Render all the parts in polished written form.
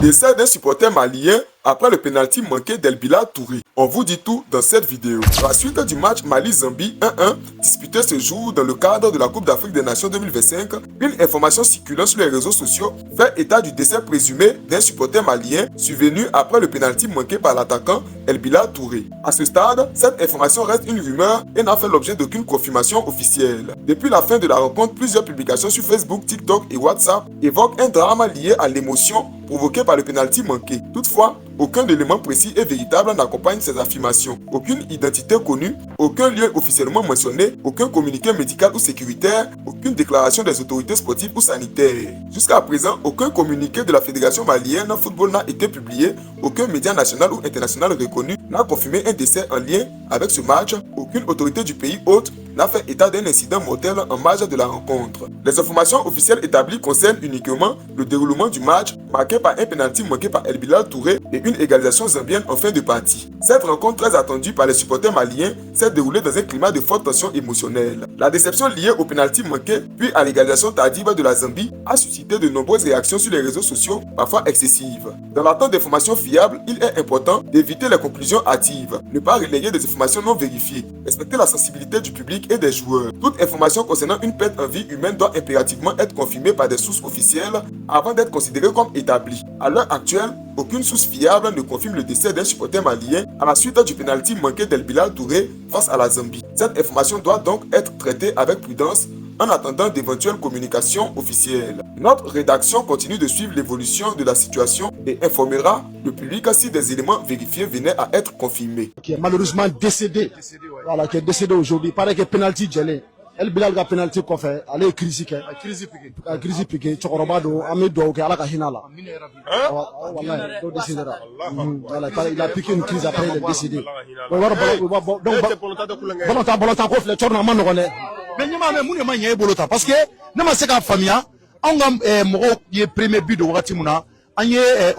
Décès d'un supporter malien après le pénalty manqué d'Elbila Touré. On vous dit tout dans cette vidéo. À la suite du match Mali-Zambie 1-1 disputé ce jour dans le cadre de la Coupe d'Afrique des Nations 2025, une information circulant sur les réseaux sociaux fait état du décès présumé d'un supporter malien survenu après le pénalty manqué par l'attaquant Elbila Touré. À ce stade, cette information reste une rumeur et n'a fait l'objet d'aucune confirmation officielle. Depuis la fin de la rencontre, plusieurs publications sur Facebook, TikTok et WhatsApp évoquent un drame lié à l'émotion provoqué par le pénalty manqué. Toutefois, aucun élément précis et véritable n'accompagne ces affirmations. Aucune identité connue, aucun lieu officiellement mentionné, aucun communiqué médical ou sécuritaire, aucune déclaration des autorités sportives ou sanitaires. Jusqu'à présent, aucun communiqué de la Fédération malienne de football n'a été publié, aucun média national ou international reconnu n'a confirmé un décès en lien avec ce match, aucune autorité du pays hôte n'a fait état d'un incident mortel en marge de la rencontre. Les informations officielles établies concernent uniquement le déroulement du match, marqué par un pénalty manqué par Elbila Touré et une égalisation zambienne en fin de partie. Cette rencontre très attendue par les supporters maliens s'est déroulée dans un climat de forte tension émotionnelle. La déception liée au pénalty manqué puis à l'égalisation tardive de la Zambie a suscité de nombreuses réactions sur les réseaux sociaux, parfois excessives. Dans l'attente d'informations fiables, il est important d'éviter les conclusions hâtives, ne pas relayer des informations non vérifiées, respecter la sensibilité du public et des joueurs. Toute information concernant une perte en vie humaine doit impérativement être confirmée par des sources officielles avant d'être considérée comme établie. À l'heure actuelle, aucune source fiable ne confirme le décès d'un supporter malien à la suite du pénalty manqué d'Elbila Touré face à la Zambie. Cette information doit donc être traitée avec prudence en attendant d'éventuelles communications officielles. Notre rédaction continue de suivre l'évolution de la situation et informera le public si des éléments vérifiés venaient à être confirmés. Qui est malheureusement décédé. Voilà, qui est décédé aujourd'hui. Il paraît que penalty gelé. Elbila a penalty qu'on fait. Allez, crise piqué. Crise piqué. Chokorobado, Amido, qui a la cahinala. Voilà, il décédera. Il a piqué une crise après, il est décédé. Volontaire, qu'on fait le tournoi, mais nous avons bolota parce que nous avons cette famille, on a premier but de Watimuna, on a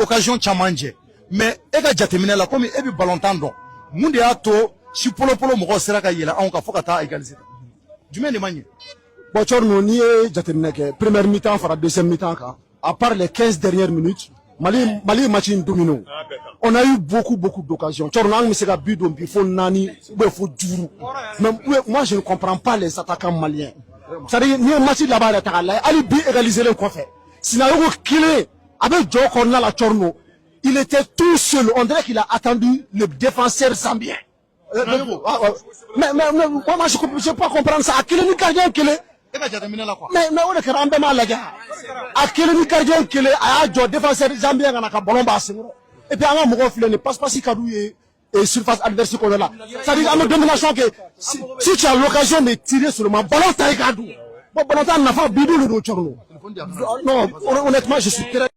occasion challenge. Mais et ka jatemina la comme e bi ballon tando. Munde ya to si polo mo sera ka yela on ka fokata égaliser. Jumé de manière. Bon chorno ni jatemina ke première mi-temps fara deuxième mi-temps ka. À part les 15 dernières minutes, Mali match domino. On a eu beaucoup d'occasions. Chorno se ka but do bi fo nani ou fo djuru. Mais moi je ne comprends pas les attaquants maliens. C'est-à-dire ni match là-bas la takala ali bi égaliser le quoi fait. Sina yo kilé avec Joe Corna la Chorno. Il était tout seul. On dirait qu'il a attendu le défenseur zambien. Mais moi je ne peux pas comprendre ça. À quel niveau gardien qu'il est? Mais on est quand même mal là. À quel niveau gardien qu'il est? À un défenseur zambien qui a ballon basse. Et puis à un moment il ne passe pas si Kadou et surface adverse qu'on est là. Ça dit à une domination que si tu as l'occasion de tirer sur le ballon t'as Kadou. Bon ballon t'as n'a pas bidou le dos. Non, honnêtement je suis très